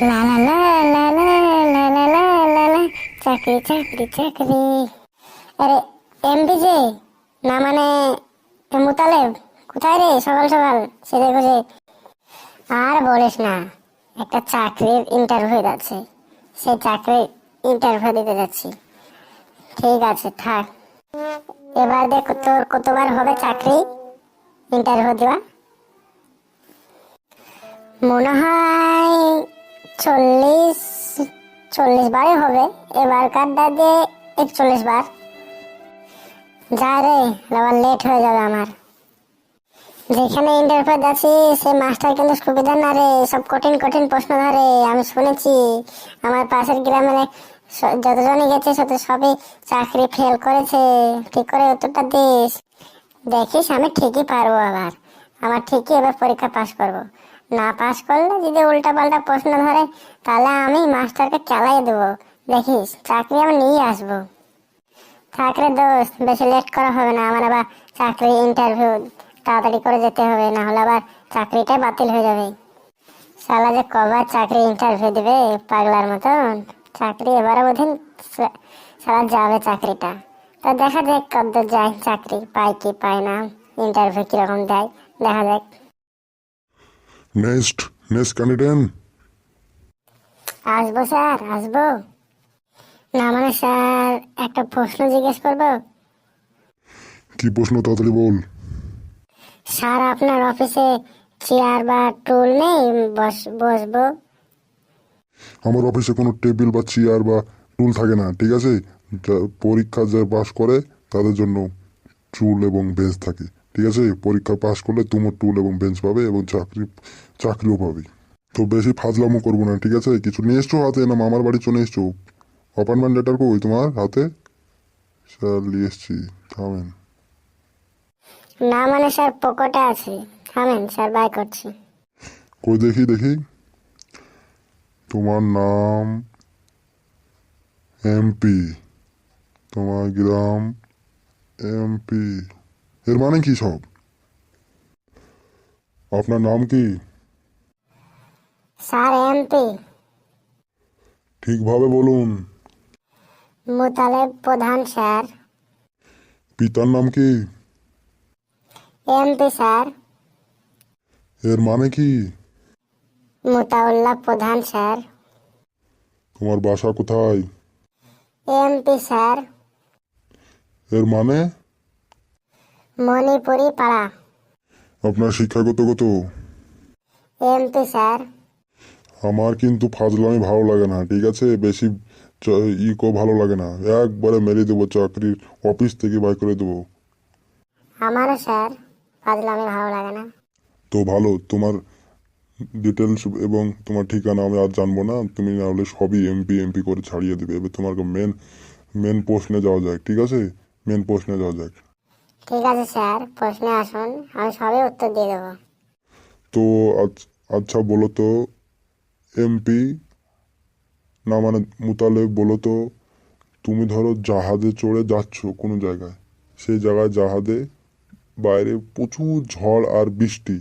লা লা লা লা লা লা লা লা লা লা, চাকরি চাকরি চাকরি। আরে এমডি যে, না মানে মুতালেব, কোথায় রে সকাল সকাল সেজে গুজে? আর বলিস না, একটা চাকরির ইন্টারভিউ আছে, সেই চাকরির ইন্টারভিউ দিতে যাচ্ছি। ঠিক আছে থাক, এবার দেখ তোর কতবার হবে চাকরি ইন্টারভিউ দেওয়া। মনে হয় 40 40 বারই হবে, এবার কার্ডটা দিয়ে 41 বার। যা রে, আবার লেট হয়ে যাবে আমার। যেখানে ইন্টারভিউ যাচ্ছি সে মাস্টার কিন্তু সুবিধা না রে, সব কঠিন কঠিন প্রশ্ন ধরে। আমি শুনেছি আমার পাশের গ্রামের যতজনই গেছে সবই চাকরি ফেল করেছে। ঠিক করে উত্তরটা দিস, দেখিস আমি ঠিকই পারবো। আবার আমার ঠিকই এবার পরীক্ষা পাস করব। না পাস করলে যদি উল্টা পাল্টা প্রশ্ন ধরে তাহলে আমি মাস্টারকে চালাই দেবো। দেখিস চাকরি আমি নিয়ে আসবো। থাকলে দোস্ত, বেশি লেট করা হবে না, আমার আবার চাকরি ইন্টারভিউ তাড়াতাড়ি করে যেতে হবে, না হলে আবার চাকরিটাই বাতিল হয়ে যাবে। শালা যে কবার চাকরি ইন্টারভিউ দিবে পাগলার মতন। চাকরি এবারে বোধহয় শালা যাবে চাকরিটা। তা দেখা যাক কত যায়, চাকরি পাই কি পায় না, ইন্টারভিউ কিরকম দেয় দেখা যাক। Next next candidate. আসবো স্যার, আসবো। না মানে স্যার, একটা প্রশ্ন জিজ্ঞেস করবো। কি প্রশ্ন তাড়াতাড়ি বল। স্যার আপনার অফিসে চেয়ার বা টুল নেই বসবো? আমার অফিসে কোনো টেবিল বা চেয়ার বা টুল থাকে না, ঠিক আছে? পরীক্ষা যা পাস করে তাদের জন্য টুল এবং বেঞ্চ থাকে, ঠিক আছে? পরীক্ষা পাস করলে তোমার টুল এবং বেঞ্চ পাবে এবং চাকরিও পাবে। তো বেশি ফাজলামো করবো না, ঠিক আছে? কিছু নিয়ে এসছো হাতে, না মামার বাড়ি চলে এসছো? অ্যাপয়েন্টমেন্ট লেটার কই তোমার হাতে? স্যার নিয়ে এসছি, থামেন। না মানে স্যার পকেটে আছে, থামেন স্যার বাই করছি। কই দেখি দেখি। তোমার নাম এমপি, তোমার গ্রাম এমপি, এর মানে কি সব? আপনার নাম কি? স্যার এমপি ঠিকভাবে বলুন। মুতালেব প্রধান স্যার। পিতার নাম কি? MP sir. এর মানে কি? মুতাউল্লাহ প্রধান স্যার। তোমার বাসা কোথায়? MP sir. এর মানে? মণিপুরি পাড়া। আপনার শিক্ষাগত কত? MP sir. আমার কিন্তু ফাজলামি ভালো লাগে না, ঠিক আছে? বেশি ভালো লাগে না, একবারে মেরে দেবো, চাকরির অফিস থেকে বাই করে দেবো। আমারও স্যার ফাজলামি ভালো লাগে না। তো ভালো, তোমার ডিটেলস এবং তোমার ঠিকানা আমি আর জানবো না, তুমি না হলে সবই এমপি এমপি করে ছাড়িয়ে দেবে। এবার তোমার মেন মেন প্রশ্নে যাওয়া যাক, ঠিক আছে? মেন প্রশ্নে যাওয়া যাক। ঠিক আছে স্যার, প্রশ্নে আসুন, আমি সবই উত্তর দিয়ে দেবো। তো আচ্ছা বলো তো, এমপি না মানে মুতালেব, বলো তো, তুমি ধরো জাহাজে চড়ে যাচ্ছ কোনো জায়গায়, সেই জায়গায় জাহাজে বাইরে প্রচুর ঝড় আর বৃষ্টি,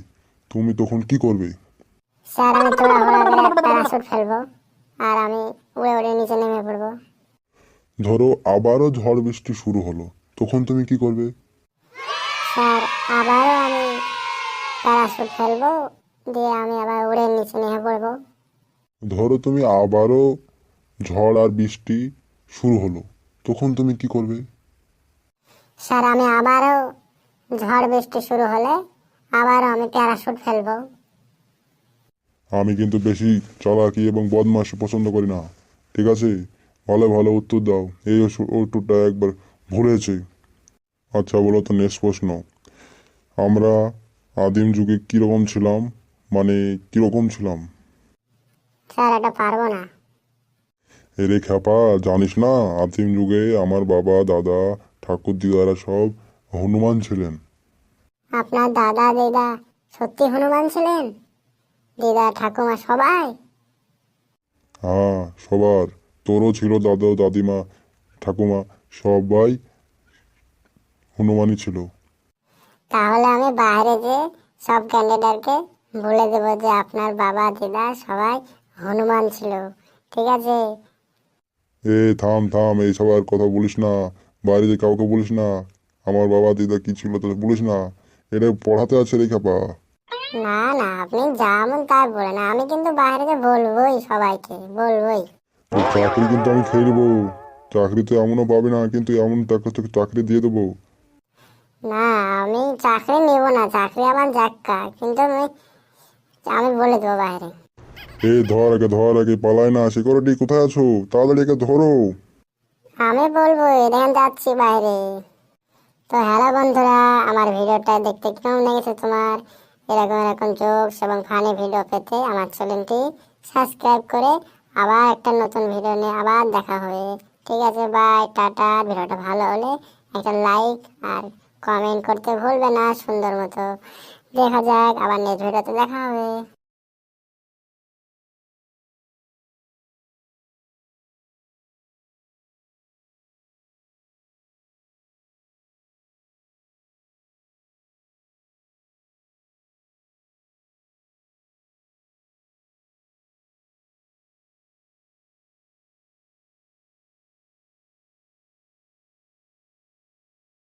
তুমি তখন কি করবে? স্যার আমি তাড়াহুড়া করে প্যারাশুট ফেলবো আর আমি উড়ে উড়ে নিচে নেমে পড়বো। ধরো আবারও ঝড় বৃষ্টি শুরু হলো, তখন তুমি কি করবে? স্যার আবারও আমি প্যারাশুট ফেলবো, দিয়ে আমি আবার উড়ে নিচে নেমে পড়বো। ধরো তুমি আবারও ঝড় আর বৃষ্টি শুরু হলো, তখন তুমি কি করবে? স্যার আমি আবারও ঝড় বৃষ্টি শুরু হলে আবারও আমি প্যারাশুট ফেলবো। আমি কিন্তু বেশি চালাকি এবং বদমাশি পছন্দ করি না, ঠিক আছে? ভালো ভালো উত্তর দাও, এই উত্তরটা একবার ভুলেছে। আচ্ছা বলো তো, নেক্সট প্রশ্ন। আমরা আদিম যুগে কীরকম ছিলাম, মানে কীরকম ছিলাম? স্যার এটা পারবো না। এরে খ্যাপা, জানিস না? আদিম যুগে আমার বাবা দাদা ঠাকুর দিদারা সব হনুমান ছিলেন। আপনার দাদা দিদা সত্যি হনুমান ছিলেন? দিদা ঠাকুমা সবাই? হ্যাঁ সবার, তোরও ছিল, দাদা দাদিমা ঠাকুমা সবাই হনুমানই ছিল। তাহলে আমি বাইরে যে সব ক্যান্ডিডেটকে বলে দেবো যে আপনার বাবা দিদা সবাই হনুমান ছিল, ঠিক আছে? এ থাম থাম, এইসব আর কথা বলিস না, বাড়িতে কাউকে বলিস না। আমার বাবা দিদা কি ছিল তো বলিস না, এটা পড়াতে আছে রে খাপা। না না, আপনি যেমন তাই বলেন, আমি কিন্তু বাইরেকে বলবোই, সবাইকে বলবোই। তোর চাকরি কিন্তু আমি খেয়ে নেবো। চাকরি তো এমনও পাবি না, কিন্তু এমন টাকা তোকে চাকরি দিয়ে দেবো। না, আমি চাকরি নিব না, চাকরি আমার যাক্কা, কিন্তু আমি আমি বলে দেবো বাইরে। ধর একে পালায় না, সিকিউরিটি কোথায় আছো, তাড়াতাড়ি একে ধরো। আমি বলবো, দেখেন যাচ্ছি বাইরে। তো হ্যালো বন্ধুরা, আমার ভিডিওটা দেখতে কেমন লেগেছে তোমার? এরকম এরকম জোকস এবং ফানি ভিডিও পেতে আমার চ্যানেলটি সাবস্ক্রাইব করে আবার একটা নতুন ভিডিও নিয়ে আবার দেখা হবে। ঠিক আছে, বাই, টাটা। ভিডিওটা ভালো হলে একটা লাইক আর কমেন্ট করতে ভুলবে না, সুন্দর মতো। দেখা যাক, আবার নেক্সট ভিডিওতে দেখা হবে।